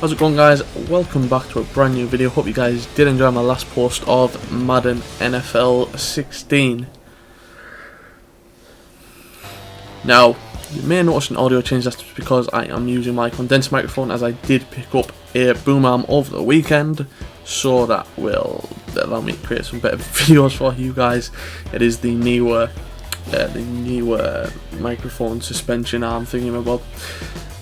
How's it going, guys? Welcome back to a brand new video. Hope you guys did enjoy my last post of Madden NFL 16. Now, you may notice an audio change. That's because I am using my condensed microphone, as I did pick up a boom arm over the weekend, so that will allow me to create some better videos for you guys. It is the newer microphone suspension arm thingamabob.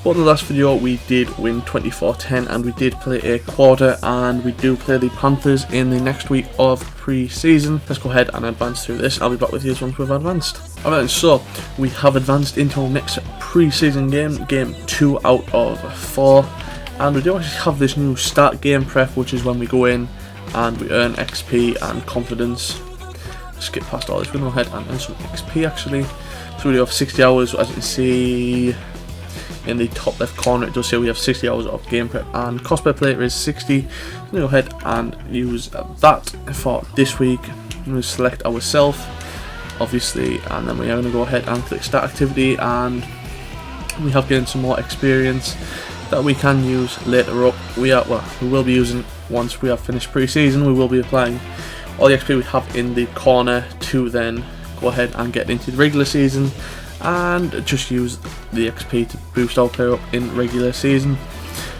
For the last video, we did win 24-10, and we did play a quarter, and we do play the Panthers in the next week of pre-season. Let's go ahead and advance through this. I'll be back with you once we've advanced. Alright, so we have advanced into our next pre-season game, game 2 out of 4, and we do actually have this new start game prep, which is when we go in and we earn XP and confidence. Skip past all this, we're going to go ahead and earn some XP actually. So we do have 60 hours, as you can see in the top left corner. It does say we have 60 hours of game prep, and cost per player is 60. We'll go ahead and use that for this week. I'm going to select ourselves, obviously, and then we are going to go ahead and click start activity, and we have gained some more experience that we can use later up. We will be using once we have finished pre-season. We will be applying all the XP we have in the corner to then go ahead and get into the regular season and just use the XP to boost our player up in regular season.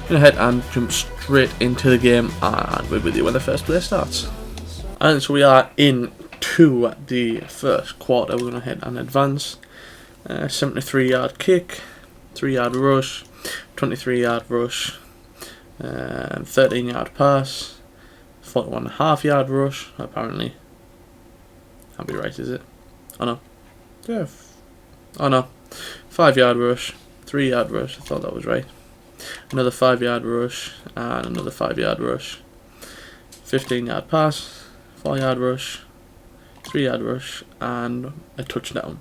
Go ahead and jump straight into the game, and we'll be with you when the first play starts. And so we are into the first quarter. We're going to head and advance. 73-yard kick, 3-yard rush, 23-yard rush, 13-yard pass, 41.5-yard rush. Apparently, can't be right, is it? Oh no. Yeah. Oh no, 5-yard rush, 3-yard rush, I thought that was right. Another 5-yard rush, and another 5-yard rush. 15-yard pass, 4-yard rush, 3-yard rush, and a touchdown.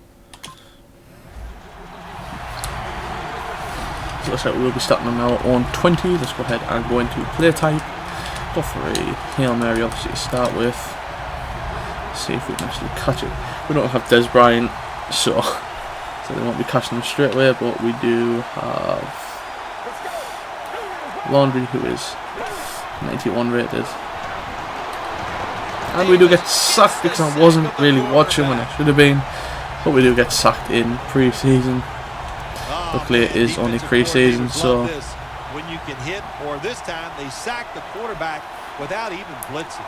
So looks like we'll be starting on our own 20. Let's go ahead and go into play type. Go for a Hail Mary, obviously, to start with. See if we can actually catch it. We don't have Des Bryant, so they won't be catching them straight away, but we do have Laundry, who is 91 rated. And we do get sacked because I wasn't really watching when I should have been, but we do get sacked in pre-season. Luckily it is only pre-season, so when you can hit, or this time they sacked the quarterback without even blitzing.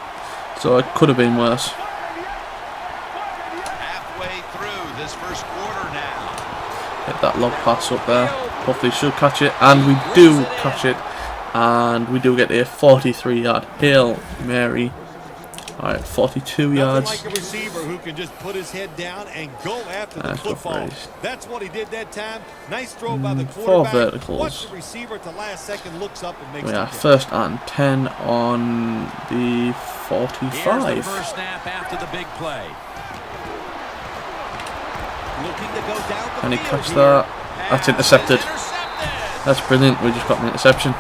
So it could have been worse. Halfway through this first quarter now. Get that lob pass up there. Hopefully should catch it, and we do catch it, and we do get a 43-yard Hail Mary. Alright, 42 yards. Like a receiver who can just put his head down and go after the football. That's what he did that time. Nice throw by the quarterback. 4 verticals. Watch the receiver at the last second, looks up and makes we are first and 10 on the 45. Here's the first snap after the big play. Looking to go down the Can he field catch that? That's intercepted. Intercepted. That's brilliant. We just got an interception.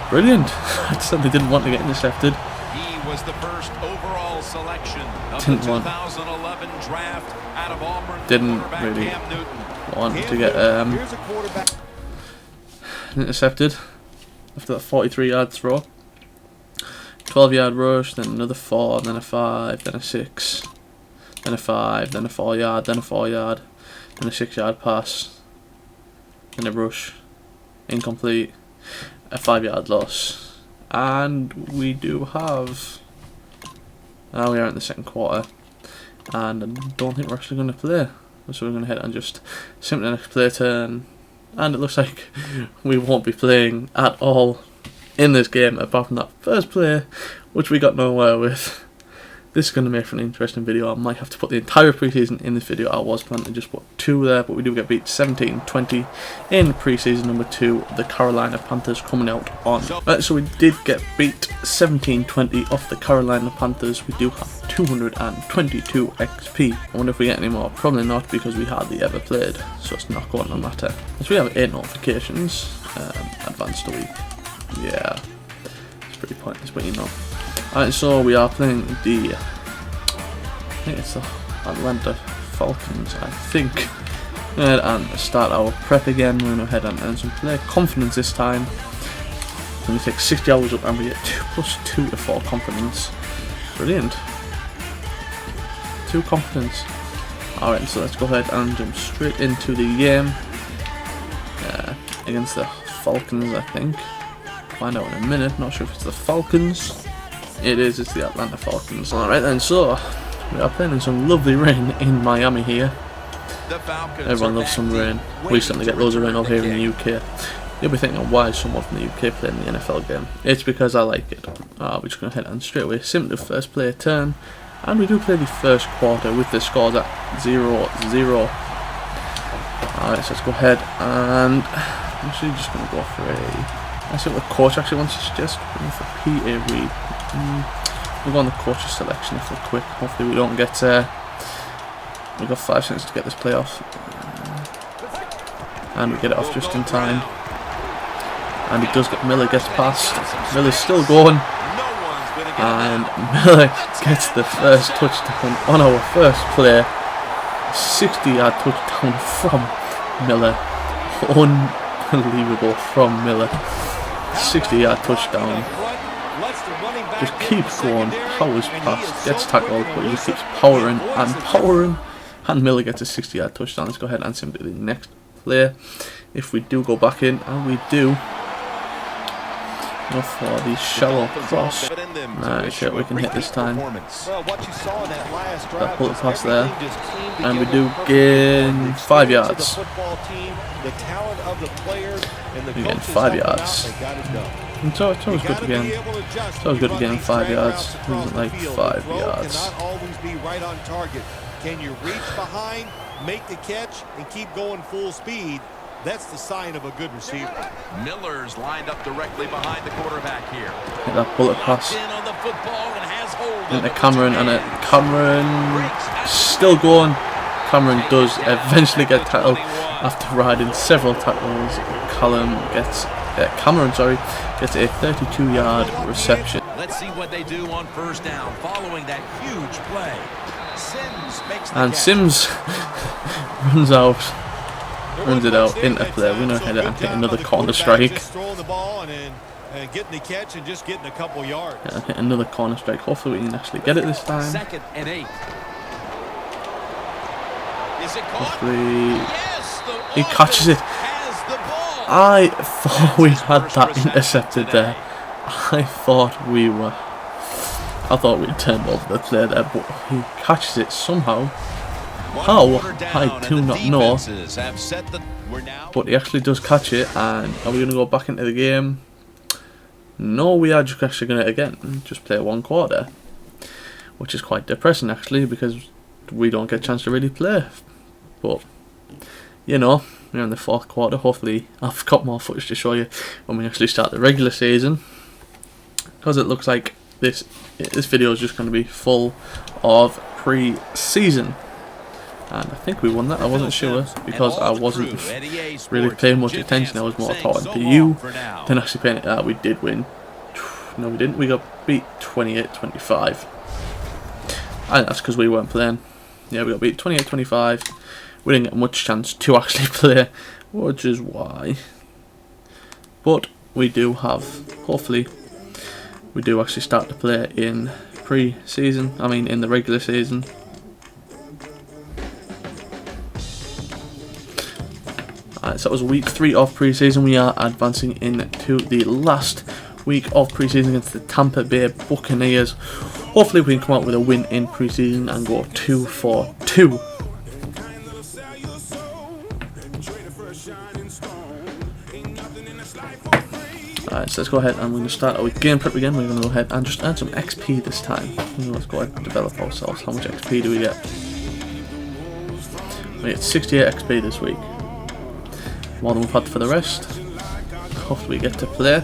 Brilliant. I said they didn't want to get intercepted. He was the first overall selection of Didn't the want. 2011 draft out of Auburn. Didn't really want to get intercepted after that 43-yard throw. 12-yard rush, then another 4, then a 5, then a 6, then a 5, then a 4-yard, then a 4-yard, then a 6-yard pass, then a rush, incomplete, a 5-yard loss, and we do have. Now we are in the second quarter, and I don't think we're actually going to play. So we're going to head and just simply next play turn, and it looks like we won't be playing at all in this game apart from that first play, which we got nowhere with. This is going to make for an interesting video. I might have to put the entire preseason in this video. I was planning to just put 2 there, but we do get beat 17-20 in preseason number 2. The Carolina Panthers coming out on. So we did get beat 17-20 off the Carolina Panthers. We do have 222 XP. I wonder if we get any more. Probably not, because we hardly ever played, so it's not going to matter. So we have 8 notifications. Advanced a week. Yeah, it's pretty pointless, but you know. Alright, so we are playing the, I think it's the Atlanta Falcons, I think. Go ahead and start our prep again. We're going to head and earn some player confidence this time. then we take 60 hours up and we get +2 to 4 confidence. Brilliant. 2 confidence. Alright, so let's go ahead and jump straight into the game. Against the Falcons, I think. Find out in a minute. Not sure if it's the Falcons. It is, it's the Atlanta Falcons. Alright then, so we are playing in some lovely rain in Miami here. Everyone loves some rain. We certainly get loads of rain over here in the UK. You'll be thinking, why is someone from the UK playing the NFL game? It's because I like it. We're just going to head on straight away. Simply first player turn. And we do play the first quarter with the scores at 0-0. Alright, so let's go ahead and I'm actually just going to go for I see what the coach actually wants to suggest. We're going for PA Reed. We'll go on the coach's selection if we're quick. Hopefully we don't get... we've got 5 seconds to get this play off. And we get it off just in time. And it does get... Miller gets past. Miller's still going. And Miller gets the first touchdown on our first play. 60-yard touchdown from Miller. Unbelievable from Miller. 60-yard touchdown. Just keeps going. Powers past. Gets tackled, but he just keeps powering and powering. And Miller gets a 60-yard touchdown. Let's go ahead and simply the next play. If we do go back in, and we do. Go for the shallow cross. Nice shot, we can hit this time. That pull it past there. And we do gain 5 yards. We gain 5 yards. And so it's always good to gain. It's always good to gain 5 yards. It isn't like 5 yards. Can you reach behind, make the catch, and keep going full speed? That's the sign of a good receiver. Miller's lined up directly behind the quarterback here. Hit that bullet pass into Cameron, and Cameron still going. Cameron does eventually get tackled after riding several tackles. Cameron gets a 32-yard reception. Let's see what they do on first down following that huge play. Sims runs it out into play. We're going to head it and hit another corner strike. Yeah, hit another corner strike. Hopefully we can actually get it this time. Second and 8. Hopefully he catches it. I thought we had that intercepted there. I thought we'd turned over the play there, but he catches it somehow. How? I do not know. But he actually does catch it, and are we going to go back into the game? No, we are just actually going to, again, just play 1 quarter. Which is quite depressing, actually, because we don't get a chance to really play. But, you know, we're in the 4th quarter. Hopefully, I've got more footage to show you when we actually start the regular season. Because it looks like this video is just going to be full of pre-season. And I think we won that. I wasn't sure because I wasn't really paying much attention. I was more talking to you than actually paying it. We did win. No, we didn't. We got beat 28-25. And that's because we weren't playing. Yeah, we got beat 28-25. We didn't get much chance to actually play, which is why. But we do have, hopefully, we do actually start to play in pre-season. I mean, in the regular season. Alright, so that was week 3 of pre-season. We are advancing into the last week of pre-season against the Tampa Bay Buccaneers. Hopefully we can come out with a win in pre-season and go 2-4-2. Alright, so let's go ahead and we're going to start our game prep again. We're going to go ahead and just earn some XP this time. Let's go ahead and develop ourselves. How much XP do we get? We get 68 XP this week. More than we've had for the rest. Hopefully we get to play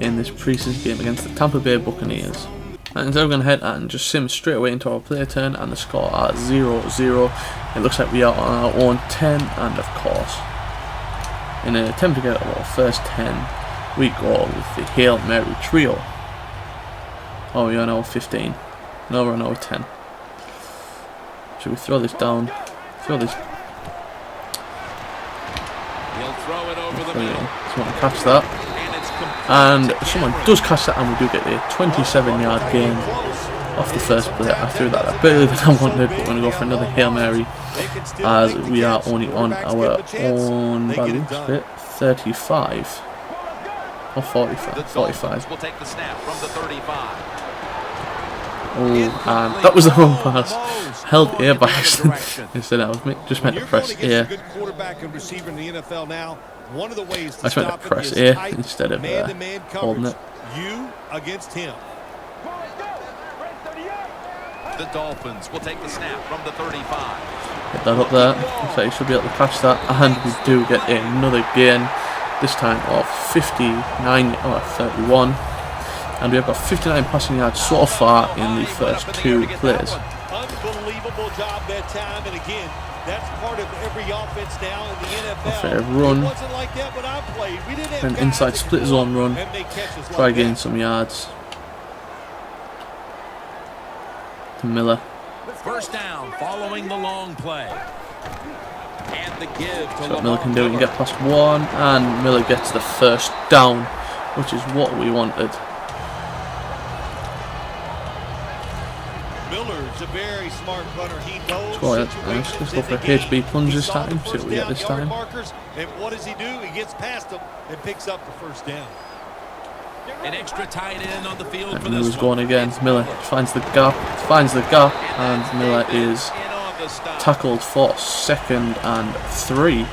in this preseason game against the Tampa Bay Buccaneers. And so we're going to head and just sim straight away into our play turn, and the score at 0-0. It looks like we are on our own 10, and of course, in an attempt to get our first 10, we go with the Hail Mary trio. Oh, we're on our 15. No, we're on our 10. Should we throw this down? Throw this. He'll throw it over the middle. Just want to catch that. And someone does catch that, and we do get a 27-yard gain off the first play. I threw that a bit earlier than I wanted, but we're going to go for another Hail Mary, as we are only on our own, by the looks of it, 35 or 45. Will take the snap from the 35. Oh, and that was the wrong pass. Held A by accident. Instead, I was just meant to press A. I just meant to press A instead of holding it. You against him. The Dolphins will take the snap from the 35. Get that up there. Looks like you should be able to catch that. And we do get another gain. This time of 59 or 31. And we have got 59 passing yards so far in the first two plays. Unbelievable job that time, and again, that's part of every offense now in the NFL. Fair run. It wasn't like that when I played. We didn't have An inside split zone run. Try getting some yards. To Miller. First down following the long play. And the give to So Miller can do it and get past one, and Miller gets the first down, which is what we wanted. Miller's a very smart runner. He knows Let's go for a HB plunge this time, see what we get this time. And what does he do? He gets past them and picks up the first down. An extra tight end on the field for Miller's this going again. Miller finds the gap, and Miller is tackled for 2nd and 3.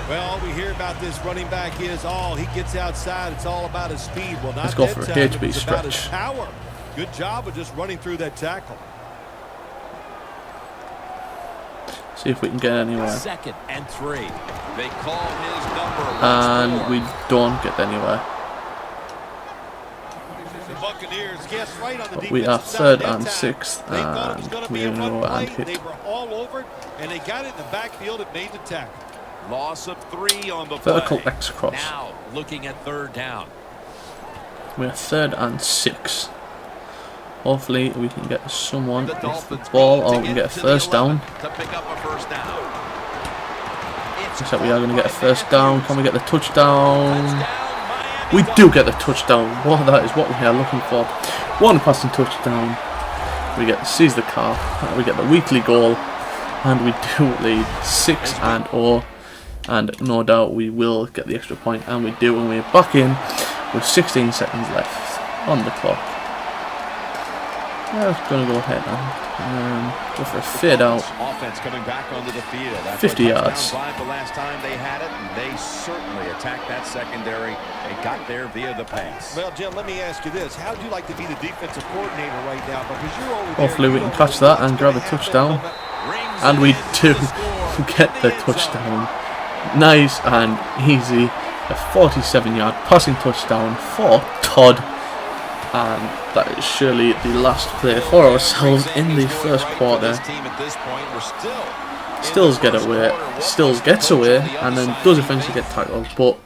Well, all we hear about this running back is he gets outside. It's all about his speed. Well, not Let's go that for a time. HB It's about his stretch. power. Good job of just running through that tackle. See if we can get anywhere. 2nd and 3. They call his number. And we don't get anywhere. The Buccaneers guess right on the But we are defensive side 3rd and that 6th, time. They thought it was going and to be we're a going to run go and play. hit. They were all over it, and they got it in the backfield. It made the tackle. Loss of 3 on the Vertical play. X cross. Now looking at 3rd down. We're 3rd and 6. Hopefully we can get someone The with the Dolphins ball, or need we can to get a to the first down. 11 to pick up a first down. Looks like we are going to get a first down. Can we get the touchdown? We do get the touchdown. Well, that is what we are looking for. One passing touchdown. We get to seize the car. We get the weekly goal. And we do lead 6-0. And no doubt we will get the extra point. And we do. And we're back in with 16 seconds left on the clock. Yeah, I'm going to go ahead and go for a fade out. Offense coming back onto the field. 50 yards. Drive the last time they had it, and they certainly attacked that secondary and got there via the pass. Well, Jim, let me ask you this. How would you like to be the defensive coordinator right now? Because you're over there. Hopefully we can catch that and grab a touchdown. And we do get the touchdown. Nice and easy. A 47-yard passing touchdown for Todd. And that is surely the last play for ourselves in the first quarter. Stills gets away, and then does eventually get tackled, but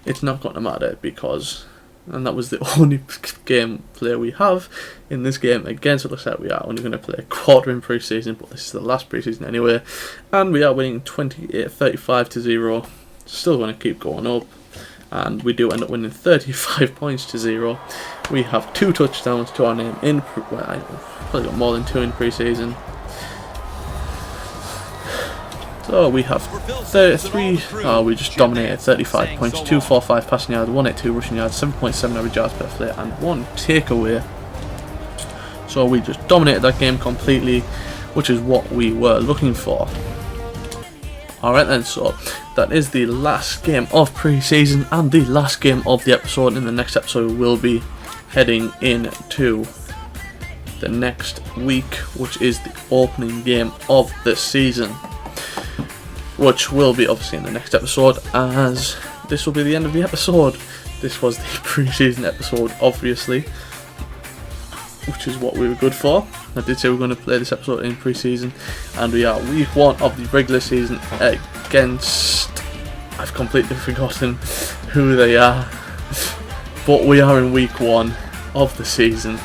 it's not going to matter because, and that was the only game play we have in this game again. So it looks like we are only going to play a quarter in pre-season, but this is the last pre-season anyway, and we are winning 35-0. Still going to keep going up. And we do end up winning 35-0. We have 2 touchdowns to our name in. Well, I probably got more than 2 in pre-season. So we have 33. We just dominated 35 points, 245 passing yards, 182 rushing yards, 7.7 average yards per play, and 1 takeaway. So we just dominated that game completely, which is what we were looking for. Alright then, so that is the last game of pre-season and the last game of the episode. In the next episode we'll be heading into the next week, which is the opening game of the season, which will be obviously in the next episode, as this will be the end of the episode. This was the pre-season episode, obviously, which is what we were good for. I did say we were going to play this episode in pre-season, and we are week 1 of the regular season against, I've completely forgotten who they are, but we are in week 1 of the season.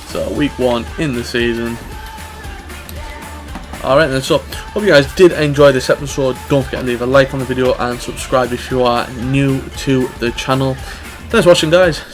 So week 1 in the season. Alright then, so Hope you guys did enjoy this episode. Don't forget to leave a like on the video and subscribe if you are new to the channel. Thanks for watching, guys.